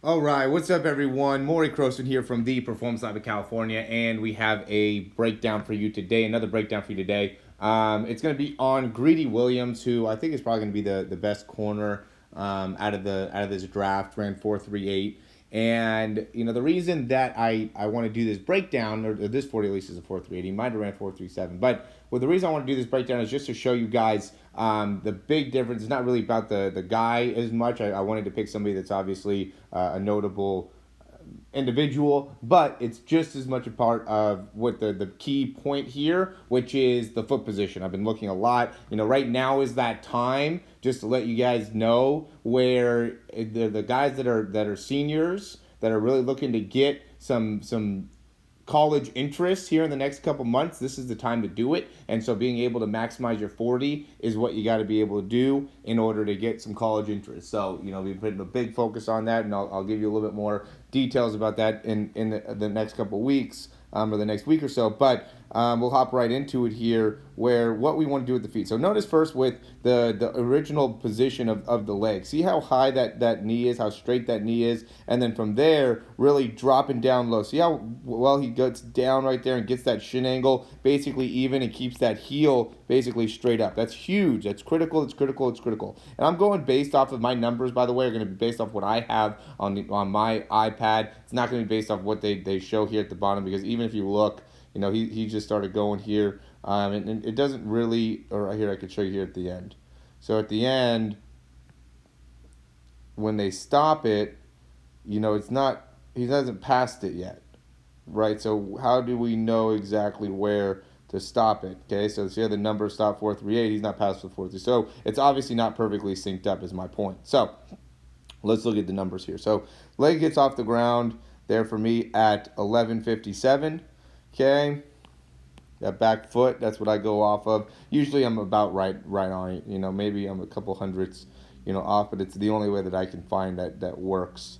All right, what's up, everyone? Morey Croson here from the Performance Lab of California, and we have a breakdown for you today. Another breakdown for you today. It's going to be on Greedy Williams, who I think is probably going to be the best corner out of this draft. Ran 4.38, and the reason that I want to do this breakdown, or this 40 at least is a 4.38. He might have ran 4.37, but the reason I want to do this breakdown is just to show you guys the big difference. It's not really about the guy as much. I wanted to pick somebody that's obviously a notable individual, but it's just as much a part of what the key point here, which is the foot position. I've been looking a lot. Right now is that time just to let you guys know where the guys that are seniors that are really looking to get some college interest here in the next couple months, this is the time to do it. And so being able to maximize your 40 is what you got to be able to do in order to get some college interest. So, we've put a big focus on that, and I'll give you a little bit more details about that in the next couple weeks, or the next week or so. But we'll hop right into it here, where what we want to do with the feet. So notice first with the original position of the leg. See how high that knee is, how straight that knee is, and then from there really dropping down low. See how well he gets down right there and gets that shin angle basically even and keeps that heel basically straight up. That's huge. That's critical. It's critical. It's critical. And I'm going based off of my numbers, by the way, are going to be based off what I have on my iPad. It's not going to be based off what they show here at the bottom, because even if you look, he just started going here, and it doesn't really, or here I could show you here at the end. So at the end, when they stop it, it's not, he hasn't passed it yet, right? So how do we know exactly where to stop it? Okay, so see how the number stop 4.38, he's not past the 4.3. So it's obviously not perfectly synced up is my point. So let's look at the numbers here. So leg gets off the ground there for me at 11.57. Okay, that back foot, that's what I go off of. Usually I'm about right on it. Maybe I'm a couple hundredths, off, but it's the only way that I can find that works.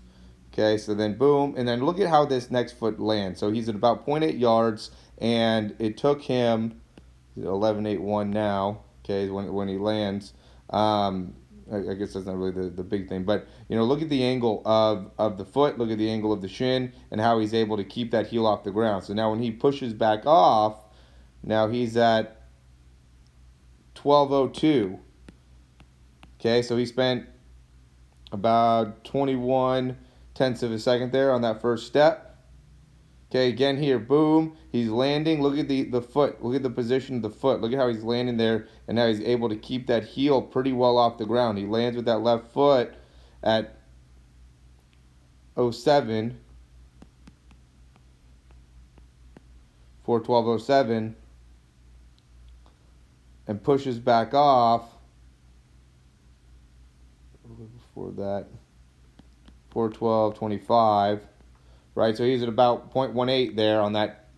Okay, so then boom, and then look at how this next foot lands. So he's at about 0.8 yards, and it took him 11.81 now. Okay, when he lands. I guess that's not really the big thing, but look at the angle of the foot, look at the angle of the shin, and how he's able to keep that heel off the ground. So now when he pushes back off, now he's at 12.02. Okay, so he spent about 21 tenths of a second there on that first step. Okay, again here, boom, he's landing. Look at the foot. Look at the position of the foot. Look at how he's landing there, and now he's able to keep that heel pretty well off the ground. He lands with that left foot at 07, 4.12.07, and pushes back off. Before that, 4.12.25. Right, so he's at about 0.18 there on that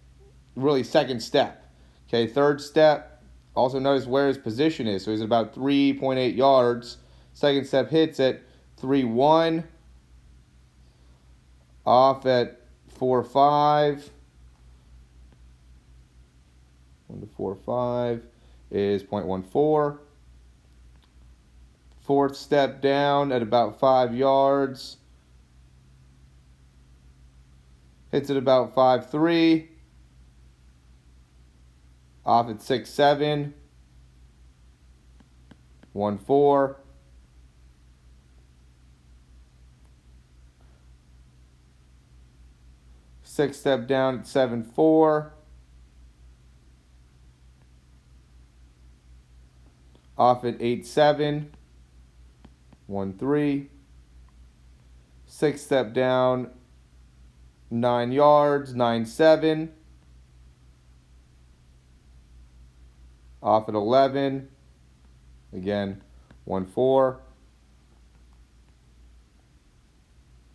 really second step. Okay, third step, also notice where his position is. So he's at about 3.8 yards. Second step hits at 3.1. Off at 4.5. 1 to 4.5 is 0.14. Fourth step down at about 5 yards. Hits at about 5.3. Off at 6.7. 1.4. Sixth step down at 7.4. Off at 8.7. 1.3. Sixth step down 9 yards, 9.7. Off at 11. Again, 1.4.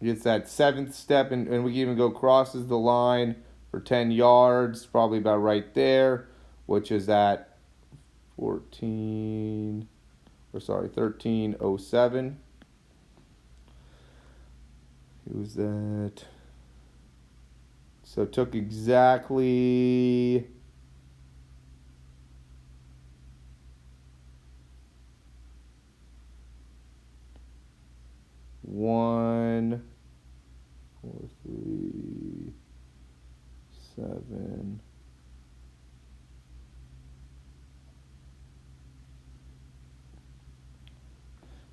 Gets that seventh step, and we can even go crosses the line for 10 yards, probably about right there, which is at 13.07. Who's that? So it took exactly one 4, 3, 7.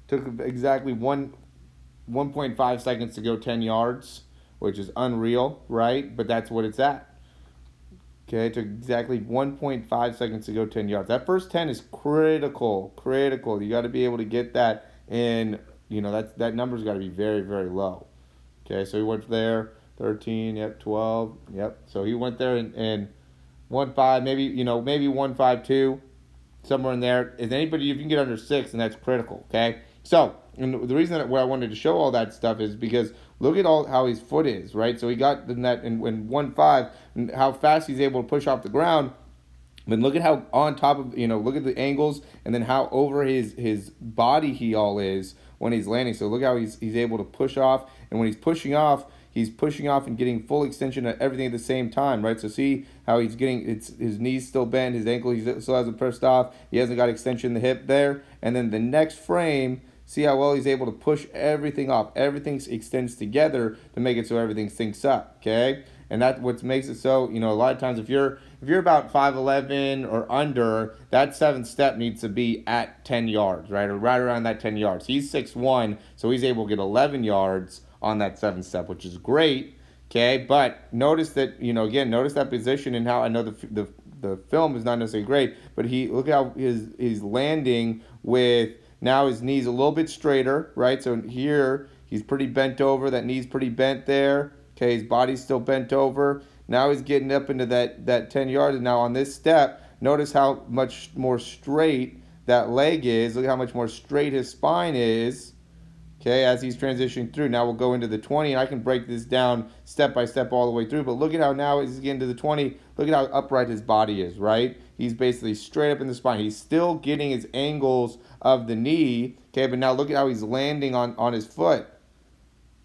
Took exactly 1.5 seconds to go 10 yards, which is unreal, right? But that's what it's at. Okay, it took exactly 1.5 seconds to go 10 yards. That first 10 is critical, critical. You got to be able to get that in, that number's got to be very, very low. Okay, so he went there, 13, yep, 12, yep. So he went there and 1.5, maybe 1.52, somewhere in there. If you can get under 6, then that's critical, okay? So, and the reason that what I wanted to show all that stuff is because look at all how his foot is, right? So he got in that in 1.5, and how fast he's able to push off the ground. But look at how on top of, look at the angles, and then how over his body he all is when he's landing. So look how he's able to push off, and when he's pushing off and getting full extension of everything at the same time, right? So see how he's getting his knees still bent, his ankle he still hasn't pressed off, he hasn't got extension in the hip there, and then the next frame, see how well he's able to push everything off. Everything extends together to make it so everything syncs up, okay? And that's what makes it so, a lot of times if you're about 5'11" or under, that 7th step needs to be at 10 yards, right? Or right around that 10 yards. He's 6'1", so he's able to get 11 yards on that 7th step, which is great, okay? But notice that, notice that position and how I know the film is not necessarily great, but look how he's landing with now his knees a little bit straighter, right? So here he's pretty bent over, that knee's pretty bent there. Okay, his body's still bent over. Now he's getting up into that 10 yards. And now on this step, notice how much more straight that leg is. Look at how much more straight his spine is. Okay, as he's transitioning through. Now we'll go into the 20, and I can break this down step by step all the way through. But look at how now he's getting to the 20. Look at how upright his body is, right? He's basically straight up in the spine. He's still getting his angles of the knee. Okay, but now look at how he's landing on his foot.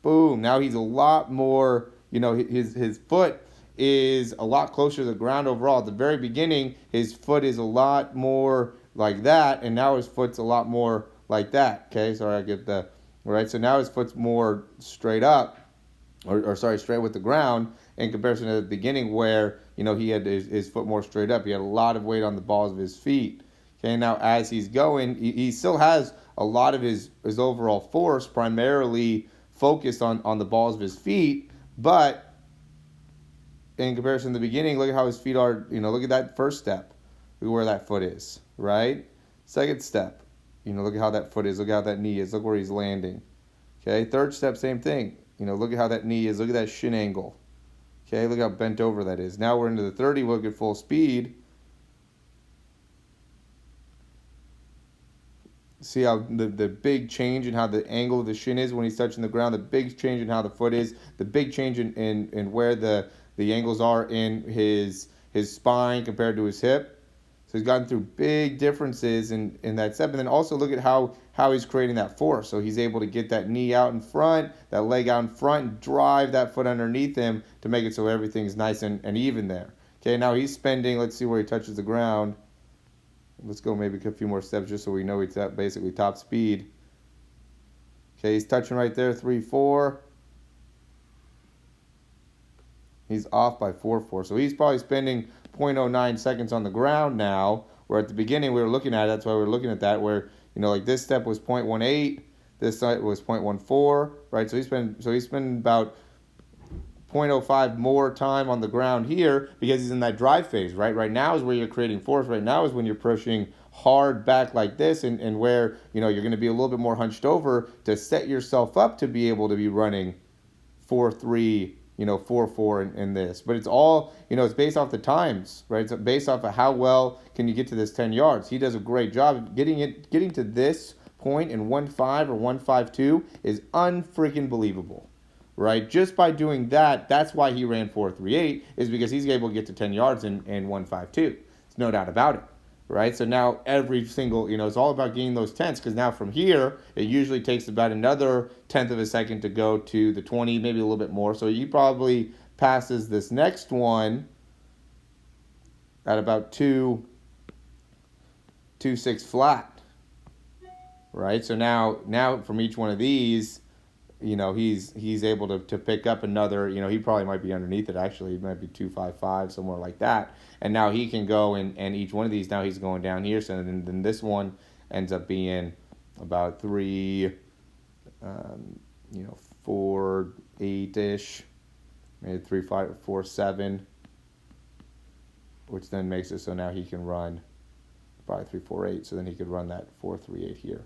Boom. Now he's a lot more, his foot is a lot closer to the ground overall. At the very beginning, his foot is a lot more like that, and now his foot's a lot more like that. Okay, sorry, I get the, right? So now his foot's more straight up, straight with the ground in comparison to the beginning where, he had his foot more straight up. He had a lot of weight on the balls of his feet. Okay, now as he's going, he still has a lot of his overall force primarily focused on the balls of his feet, but in comparison to the beginning, look at how his feet are, look at that first step, look where that foot is, right? Second step, look at how that foot is, look at how that knee is, look where he's landing. Okay, third step, same thing, look at how that knee is, look at that shin angle. Okay, look how bent over that is. Now we're into the 30, look at full speed. See how the big change in how the angle of the shin is when he's touching the ground, the big change in how the foot is, the big change in where the angles are in his spine compared to his hip. So he's gotten through big differences in that step. And then also look at how he's creating that force. So he's able to get that knee out in front, that leg out in front, and drive that foot underneath him to make it so everything's nice and even there. Okay, now he's spending, let's see where he touches the ground. Let's go maybe a few more steps just so we know he's at basically top speed. Okay, he's touching right there, 3-4. He's off by 4-4. So he's probably spending 0.09 seconds on the ground now, where at the beginning we were looking at it, that's why we were looking at that, where, like this step was 0.18, this side was 0.14, right? So he's spending about 0.05 more time on the ground here because he's in that drive phase, right? Right now is where you're creating force. Right now is when you're pushing hard back like this and where, you're going to be a little bit more hunched over to set yourself up to be able to be running 4-3, 4-4 in this. But it's all, it's based off the times, right? It's based off of how well can you get to this 10 yards. He does a great job getting to this point in 1.5 or 1.52 is unfreaking believable. Right, just by doing that, that's why he ran 4.38, is because he's able to get to 10 yards in 1.52. There's no doubt about it, right? So now every single, it's all about getting those tenths, because now from here, it usually takes about another tenth of a second to go to the 20, maybe a little bit more. So he probably passes this next one at about 2.6 flat, right? So now from each one of these, he's able to pick up another, he probably might be underneath it actually. He might be 255, somewhere like that. And now he can go and each one of these, now he's going down here. So then this one ends up being about 4, 8-ish, maybe 3, 5, 4, 7, which then makes it so now he can run probably 3, 4, 8. So then he could run that 4, 3, 8 here.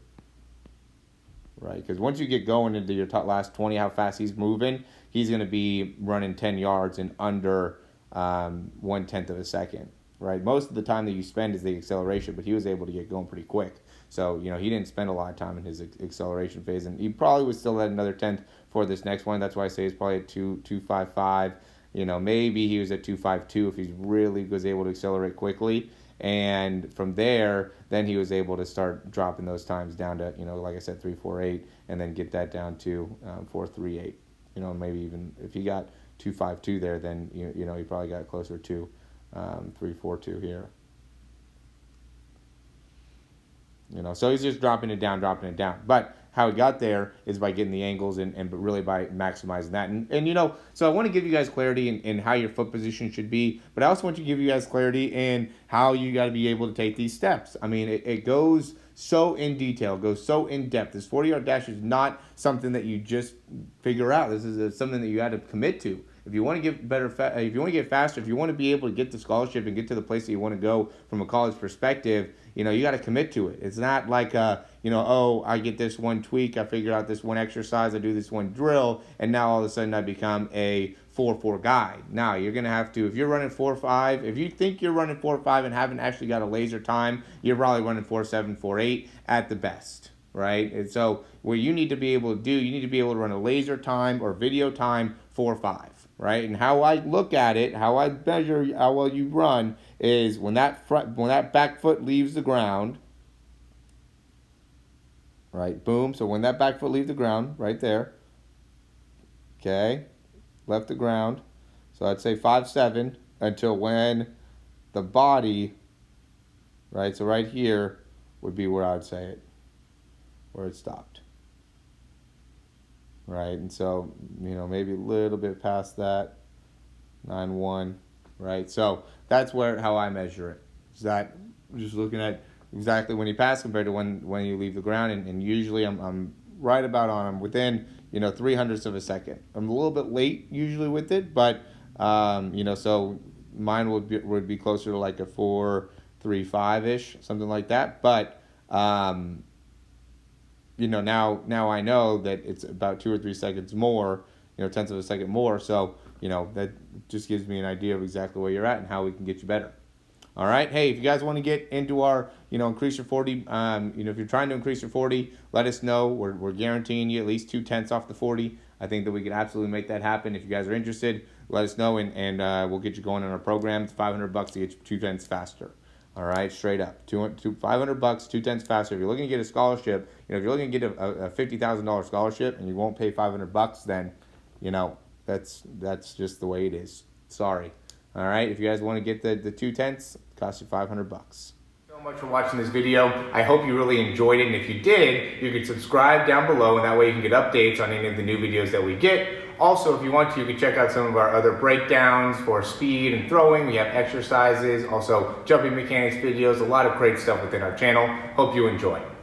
Right, because once you get going into your last 20, how fast he's moving, he's going to be running 10 yards in under 1/10 of a second. Right, most of the time that you spend is the acceleration, but he was able to get going pretty quick. So he didn't spend a lot of time in his acceleration phase, and he probably was still at another 10th for this next one. That's why I say he's probably at 2.55. Maybe he was at 2.52 if he really was able to accelerate quickly. And from there, then he was able to start dropping those times down to, like I said, 3.48, and then get that down to 4.38. Maybe even if he got 2.52 there, then he probably got closer to 3.42 here. So he's just dropping it down. But how he got there is by getting the angles and really by maximizing that. And so I want to give you guys clarity in how your foot position should be, but I also want to give you guys clarity in how you got to be able to take these steps. I mean, it goes so in detail, goes so in depth. This 40-yard dash is not something that you just figure out. This is something that you had to commit to. If you want to get better, if you want to get faster, if you want to be able to get the scholarship and get to the place that you want to go from a college perspective, you got to commit to it. It's not like, I get this one tweak, I figure out this one exercise, I do this one drill, and now all of a sudden I become a 4.4 guy. Now, you're going to have to, if you're running 4.5, if you think you're running 4.5 and haven't actually got a laser time, you're probably running 4.7, 4.8 at the best, right? And so what you need to be able to do, you need to be able to run a laser time or video time 4.5. Right, and how I look at it, how I measure how well you run is when that back foot leaves the ground. Right, boom. So when that back foot leaves the ground, right there. Okay, left the ground. So I'd say 5.7 until when the body. Right, so right here would be where I'd say it, where it stopped. Right, and so, maybe a little bit past that, 9.1, right? So that's how I measure it. Is that just looking at exactly when you pass compared to when you leave the ground, and usually I'm right about on. I'm within, 0.03 of a second. I'm a little bit late usually with it, but, so mine would be closer to like a 4.35-ish, something like that, but, now I know that it's about 2 or 3 seconds more, tenths of a second more. So, that just gives me an idea of exactly where you're at and how we can get you better. All right. Hey, if you guys want to get into our, increase your 40, if you're trying to increase your 40, let us know. We're guaranteeing you at least 2/10 off the 40. I think that we can absolutely make that happen. If you guys are interested, let us know, and we'll get you going on our program. It's $500 to get you 2/10 faster. All right, straight up, $500, 2/10 faster. If you're looking to get a scholarship, if you're looking to get a $50,000 scholarship and you won't pay $500, then, that's just the way it is. Sorry. All right, if you guys want to get the 2/10, it costs you $500. So much for watching this video. I hope you really enjoyed it, and if you did, you can subscribe down below, and that way you can get updates on any of the new videos that we get. Also, if you want to, you can check out some of our other breakdowns for speed and throwing. We have exercises, also jumping mechanics videos, a lot of great stuff within our channel. Hope you enjoy.